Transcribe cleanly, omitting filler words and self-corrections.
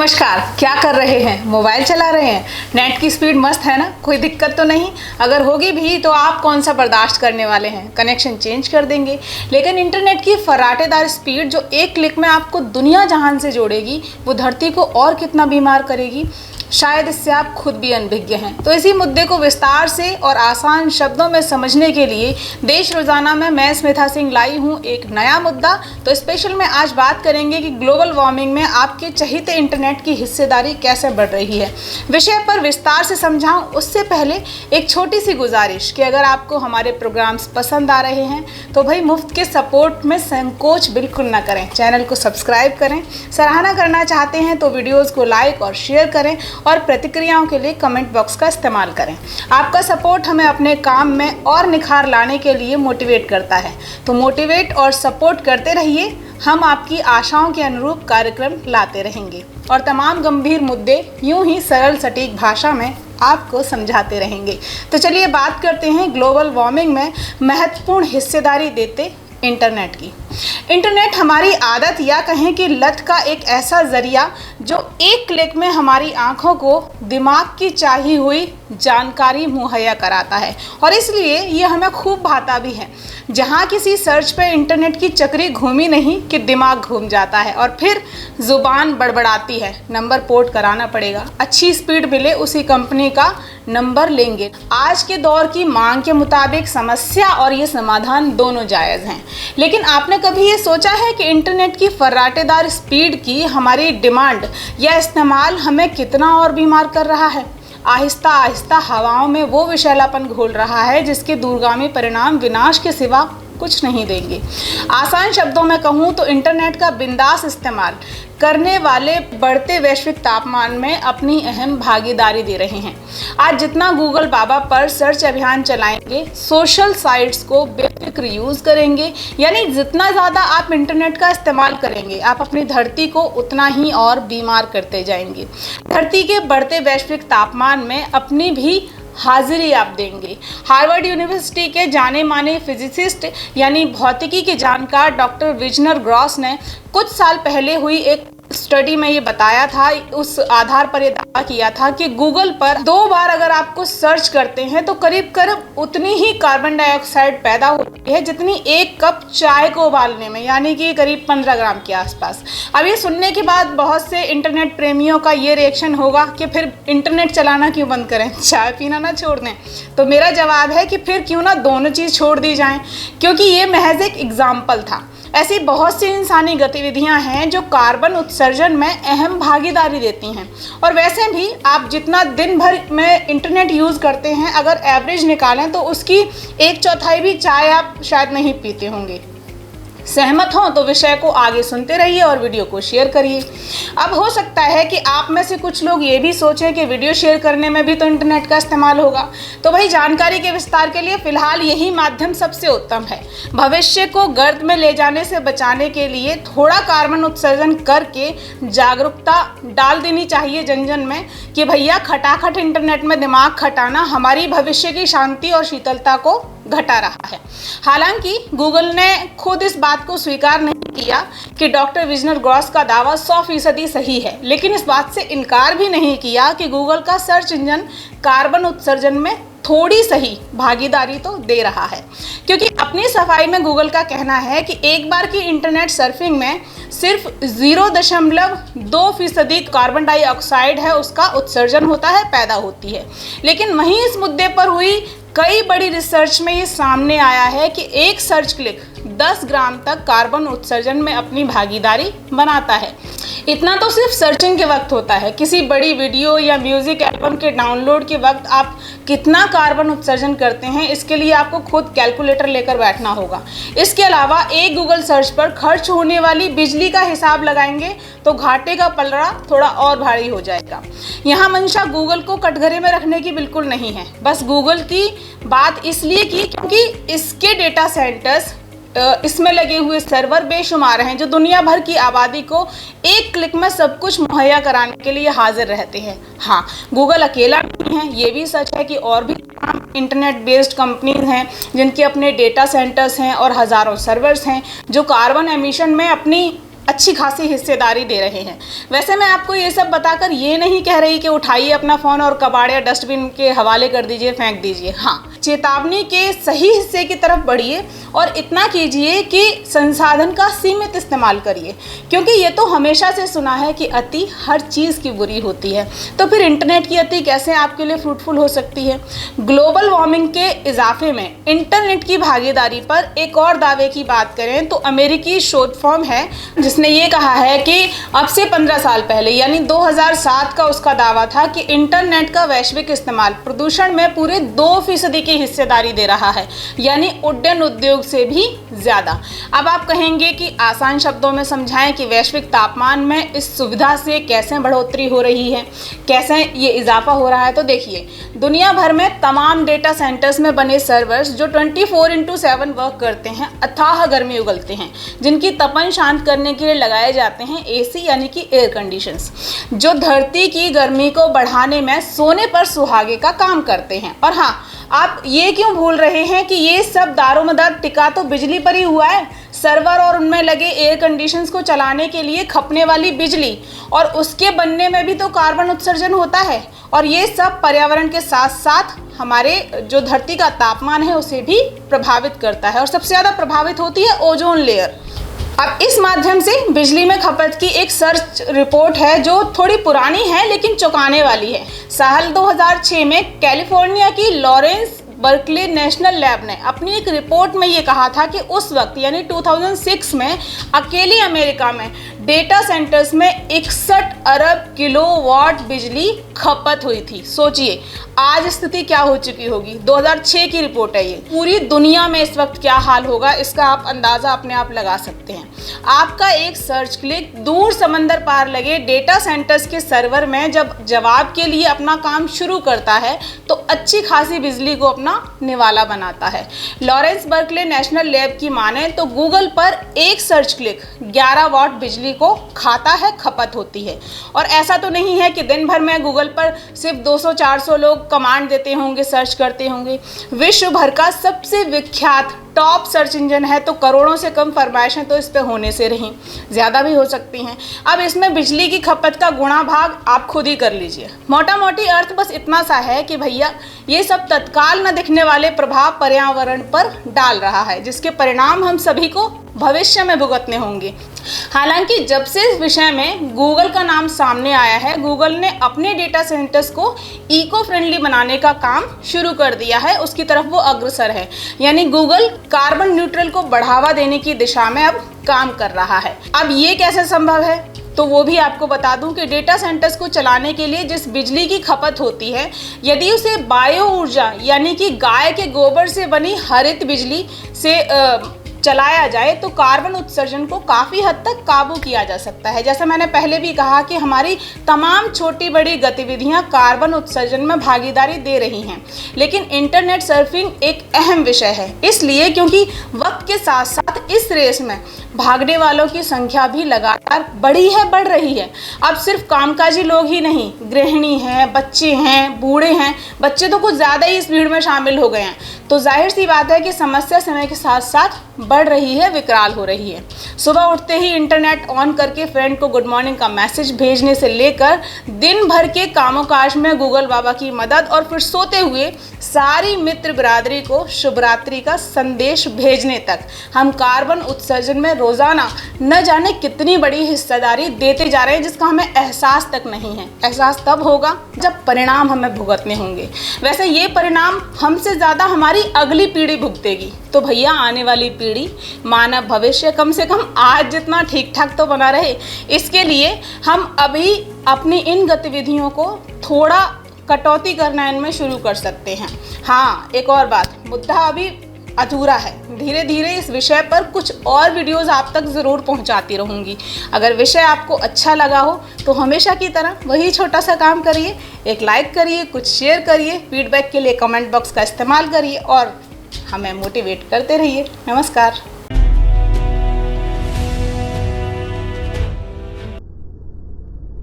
नमस्कार। क्या कर रहे हैं? मोबाइल चला रहे हैं? नेट की स्पीड मस्त है ना? कोई दिक्कत तो नहीं? अगर होगी भी तो आप कौन सा बर्दाश्त करने वाले हैं? कनेक्शन चेंज कर देंगे। लेकिन इंटरनेट की फर्राटेदार स्पीड जो एक क्लिक में आपको दुनिया जहान से जोड़ेगी, वो धरती को और कितना बीमार करेगी, शायद इससे आप खुद भी अनभिज्ञ हैं। तो इसी मुद्दे को विस्तार से और आसान शब्दों में समझने के लिए देश रोजाना में मैं स्मिता सिंह लाई हूँ एक नया मुद्दा। तो स्पेशल में आज बात करेंगे कि ग्लोबल वार्मिंग में आपके चहीते इंटरनेट की हिस्सेदारी कैसे बढ़ रही है। विषय पर विस्तार से समझाऊं उससे पहले एक छोटी सी गुजारिश कि अगर आपको हमारे प्रोग्राम्स पसंद आ रहे हैं तो भाई मुफ्त के सपोर्ट में संकोच बिल्कुल ना करें। चैनल को सब्सक्राइब करें। सराहना करना चाहते हैं तो वीडियोज़ को लाइक और शेयर करें और प्रतिक्रियाओं के लिए कमेंट बॉक्स का इस्तेमाल करें। आपका सपोर्ट हमें अपने काम में और निखार लाने के लिए मोटिवेट करता है। तो मोटिवेट और सपोर्ट करते रहिए। हम आपकी आशाओं के अनुरूप कार्यक्रम लाते रहेंगे और तमाम गंभीर मुद्दे यूं ही सरल सटीक भाषा में आपको समझाते रहेंगे। तो चलिए बात करते हैं ग्लोबल वार्मिंग में महत्वपूर्ण हिस्सेदारी देते इंटरनेट की। इंटरनेट हमारी आदत या कहें कि लत का एक ऐसा जरिया जो एक क्लिक में हमारी आंखों को दिमाग की चाही हुई जानकारी मुहैया कराता है और इसलिए ये हमें खूब भाता भी है। जहाँ किसी सर्च पे इंटरनेट की चक्री घूमी नहीं कि दिमाग घूम जाता है और फिर जुबान बड़बड़ाती है, नंबर पोर्ट कराना पड़ेगा, अच्छी स्पीड मिले उसी कंपनी का नंबर लेंगे। आज के दौर की मांग के मुताबिक समस्या और ये समाधान दोनों जायज़ हैं। लेकिन आपने कभी ये सोचा है कि इंटरनेट की फर्राटेदार स्पीड की हमारी डिमांड या इस्तेमाल हमें कितना और बीमार कर रहा है? आहिस्ता आहिस्ता हवाओं में वो विषैलापन घोल रहा है जिसके दूरगामी परिणाम विनाश के सिवा कुछ नहीं देंगे। आसान शब्दों में कहूँ तो इंटरनेट का बिंदास इस्तेमाल करने वाले बढ़ते वैश्विक तापमान में अपनी अहम भागीदारी दे रहे हैं। आज जितना गूगल बाबा पर सर्च अभियान चलाएंगे, सोशल साइट्स को बेफिक्र यूज़ करेंगे, यानी जितना ज़्यादा आप इंटरनेट का इस्तेमाल करेंगे आप अपनी धरती को उतना ही और बीमार करते जाएंगे। धरती के बढ़ते वैश्विक तापमान में अपनी भी हाजिरी आप देंगे। हार्वर्ड यूनिवर्सिटी के जाने माने फिजिसिस्ट यानी भौतिकी के जानकार डॉक्टर विजनर ग्रॉस ने कुछ साल पहले हुई एक स्टडी में ये बताया था, उस आधार पर ये दावा किया था कि गूगल पर 2 बार अगर आपको सर्च करते हैं तो करीब करीब उतनी ही कार्बन डाइऑक्साइड पैदा होती है जितनी एक कप चाय को उबालने में, यानी कि करीब 15 ग्राम के आसपास। अब ये सुनने के बाद बहुत से इंटरनेट प्रेमियों का ये रिएक्शन होगा कि फिर इंटरनेट चलाना क्यों बंद करें, चाय पीना ना छोड़ दें। तो मेरा जवाब है कि फिर क्यों ना दोनों चीज़ छोड़ दी जाएँ, क्योंकि ये महज एक एग्जाम्पल था। ऐसी बहुत सी इंसानी गतिविधियां हैं जो कार्बन उत्सर्जन में अहम भागीदारी देती हैं। और वैसे भी आप जितना दिन भर में इंटरनेट यूज़ करते हैं, अगर एवरेज निकालें तो उसकी 1/4 भी चाय आप शायद नहीं पीते होंगे। सहमत हो तो विषय को आगे सुनते रहिए और वीडियो को शेयर करिए। अब हो सकता है कि आप में से कुछ लोग ये भी सोचें कि वीडियो शेयर करने में भी तो इंटरनेट का इस्तेमाल होगा। तो भाई जानकारी के विस्तार के लिए फ़िलहाल यही माध्यम सबसे उत्तम है। भविष्य को गर्त में ले जाने से बचाने के लिए थोड़ा कार्बन उत्सर्जन करके जागरूकता डाल देनी चाहिए जन जन में कि भैया खटाखट इंटरनेट में दिमाग खटाना हमारी भविष्य की शांति और शीतलता को घटा रहा है। हालांकि गूगल ने खुद इस बात को स्वीकार नहीं किया कि डॉक्टर विजनर ग्रॉस का दावा 100% सही है, लेकिन इस बात से इनकार भी नहीं किया कि गूगल का सर्च इंजन कार्बन उत्सर्जन में थोड़ी सही भागीदारी तो दे रहा है। क्योंकि अपनी सफाई में गूगल का कहना है कि एक बार की इंटरनेट सर्फिंग में सिर्फ 0.2% कार्बन डाइऑक्साइड है उसका उत्सर्जन होता है, पैदा होती है। लेकिन वहीं इस मुद्दे पर हुई कई बड़ी रिसर्च में ये सामने आया है कि एक सर्च क्लिक 10 ग्राम तक कार्बन उत्सर्जन में अपनी भागीदारी बनाता है। इतना तो सिर्फ सर्चिंग के वक्त होता है। किसी बड़ी वीडियो या म्यूज़िक एल्बम के डाउनलोड के वक्त आप कितना कार्बन उत्सर्जन करते हैं, इसके लिए आपको खुद कैलकुलेटर लेकर बैठना होगा। इसके अलावा एक गूगल सर्च पर खर्च होने वाली बिजली का हिसाब लगाएंगे तो घाटे का पलड़ा थोड़ा और भारी हो जाएगा। यहाँ मंशा गूगल को कटघरे में रखने की बिल्कुल नहीं है, बस गूगल की बात इसलिए की क्योंकि इसके डेटा सेंटर्स इसमें लगे हुए सर्वर बेशुमार हैं जो दुनिया भर की आबादी को एक क्लिक में सब कुछ मुहैया कराने के लिए हाजिर रहते हैं। हाँ, गूगल अकेला नहीं है, ये भी सच है कि और भी इंटरनेट बेस्ड कंपनीज हैं जिनके अपने डेटा सेंटर्स हैं और हज़ारों सर्वर्स हैं जो कार्बन एमिशन में अपनी अच्छी खासी हिस्सेदारी दे रहे हैं। वैसे मैं आपको ये सब बताकर ये नहीं कह रही कि उठाइए अपना फ़ोन और कबाड़ या डस्टबिन के हवाले कर दीजिए, फेंक दीजिए। हाँ, चेतावनी के सही हिस्से की तरफ बढ़िए और इतना कीजिए कि संसाधन का सीमित इस्तेमाल करिए, क्योंकि ये तो हमेशा से सुना है कि अति हर चीज़ की बुरी होती है। तो फिर इंटरनेट की अति कैसे आपके लिए फ्रूटफुल हो सकती है? ग्लोबल वार्मिंग के इजाफे में इंटरनेट की भागीदारी पर एक और दावे की बात करें तो अमेरिकी शोध फर्म है जिसने ये कहा है कि अब से 15 साल पहले यानी 2007 का उसका दावा था कि इंटरनेट का वैश्विक इस्तेमाल प्रदूषण में पूरे 2% की हिस्सेदारी दे रहा है, यानी उड्डयन उद्योग से भी ज़्यादा। अब आप कहेंगे कि आसान शब्दों में समझाएं कि वैश्विक तापमान में इस सुविधा से कैसे बढ़ोतरी हो रही है, कैसे ये इजाफा हो रहा है। तो देखिए, दुनिया भर में तमाम डेटा सेंटर्स में बने सर्वर्स जो 24/7 वर्क करते हैं, अथाह गर्मी उगलते हैं, जिनकी तपन शांत करने के लिए लगाए जाते हैं एसी यानी कि एयर कंडीशंस, जो धरती की गर्मी को बढ़ाने में सोने पर सुहागे का काम करते हैं। और हाँ, आप ये क्यों भूल रहे हैं कि ये सब दारोमदार टिका तो बिजली पर ही हुआ है। सर्वर और उनमें लगे एयर कंडीशंस को चलाने के लिए खपने वाली बिजली और उसके बनने में भी तो कार्बन उत्सर्जन होता है, और ये सब पर्यावरण के साथ साथ हमारे जो धरती का तापमान है उसे भी प्रभावित करता है, और सबसे ज़्यादा प्रभावित होती है ओजोन लेयर। अब इस माध्यम से बिजली में खपत की एक सर्च रिपोर्ट है जो थोड़ी पुरानी है लेकिन चौंकाने वाली है। साल 2006 में कैलिफोर्निया की लॉरेंस बर्कले नेशनल लैब ने अपनी एक रिपोर्ट में ये कहा था कि उस वक्त यानी 2006 में अकेले अमेरिका में डेटा सेंटर्स में 61 अरब किलोवाट बिजली खपत हुई थी। सोचिए आज स्थिति क्या हो चुकी होगी। 2006 की रिपोर्ट है ये। पूरी दुनिया में इस वक्त क्या हाल होगा इसका आप अंदाज़ा अपने आप लगा सकते हैं। आपका एक सर्च क्लिक दूर समंदर पार लगे डेटा सेंटर्स के सर्वर में जब जवाब के लिए अपना काम शुरू करता है तो अच्छी खासी बिजली को अपना निवाला बनाता है। लॉरेंस बर्कले नेशनल लैब की माने तो गूगल पर एक सर्च क्लिक 11 वाट बिजली को खाता है, खपत होती है। और ऐसा तो नहीं है कि दिन भर में गूगल पर सिर्फ 200-400 लोग कमांड देते होंगे, सर्च करते होंगे। विश्व भर का सबसे विख्यात टॉप सर्च इंजन है, तो करोड़ों से कम फरमाइशें तो इस पे होने से रहीं, ज़्यादा भी हो सकती हैं। अब इसमें बिजली की खपत का गुणा भाग आप खुद ही कर लीजिए। मोटा मोटी अर्थ बस इतना सा है कि भैया ये सब तत्काल न दिखने वाले प्रभाव पर्यावरण पर डाल रहा है, जिसके परिणाम हम सभी को भविष्य में भुगतने होंगे। हालांकि जब से इस विषय में गूगल का नाम सामने आया है, गूगल ने अपने डेटा सेंटर्स को इको फ्रेंडली बनाने का काम शुरू कर दिया है, उसकी तरफ वो अग्रसर है। यानी गूगल कार्बन न्यूट्रल को बढ़ावा देने की दिशा में अब काम कर रहा है। अब ये कैसे संभव है तो वो भी आपको बता दूं कि डेटा सेंटर्स को चलाने के लिए जिस बिजली की खपत होती है, यदि उसे बायो ऊर्जा यानी कि गाय के गोबर से बनी हरित बिजली से चलाया जाए तो कार्बन उत्सर्जन को काफ़ी हद तक काबू किया जा सकता है। जैसा मैंने पहले भी कहा कि हमारी तमाम छोटी बड़ी गतिविधियां कार्बन उत्सर्जन में भागीदारी दे रही हैं, लेकिन इंटरनेट सर्फिंग एक अहम विषय है, इसलिए क्योंकि वक्त के साथ साथ इस रेस में भागने वालों की संख्या भी लगातार बढ़ रही है। अब सिर्फ कामकाजी लोग ही नहीं, गृहिणी हैं, बच्चे हैं, बूढ़े हैं, बच्चे तो कुछ ज़्यादा ही इस भीड़ में शामिल हो गए हैं। तो जाहिर सी बात है कि समस्या समय के साथ साथ बढ़ रही है, विकराल हो रही है। सुबह उठते ही इंटरनेट ऑन करके फ्रेंड को गुड मॉर्निंग का मैसेज भेजने से लेकर दिन भर के कामोकाज में गूगल बाबा की मदद और फिर सोते हुए सारी मित्र बिरादरी को शुभ रात्रि का संदेश भेजने तक हम कार्बन उत्सर्जन में रोजाना न जाने कितनी बड़ी हिस्सेदारी देते जा रहे हैं, जिसका हमें एहसास तक नहीं है। एहसास तब होगा जब परिणाम हमें भुगतने होंगे। वैसे ये परिणाम हमसे ज़्यादा हमारी अगली पीढ़ी भुगतेगी। तो भैया आने वाली पीढ़ी, मानव भविष्य कम से कम आज जितना ठीक ठाक तो बना रहे, इसके लिए हम अभी अपनी इन गतिविधियों को थोड़ा कटौती करना इनमें शुरू कर सकते हैं। हाँ, एक और बात, मुद्दा अभी अधूरा है। धीरे धीरे इस विषय पर कुछ और वीडियोस आप तक ज़रूर पहुंचाती रहूँगी। अगर विषय आपको अच्छा लगा हो तो हमेशा की तरह वही छोटा सा काम करिए, एक लाइक करिए, कुछ शेयर करिए, फीडबैक के लिए कमेंट बॉक्स का इस्तेमाल करिए और हमें मोटिवेट करते रहिए। नमस्कार।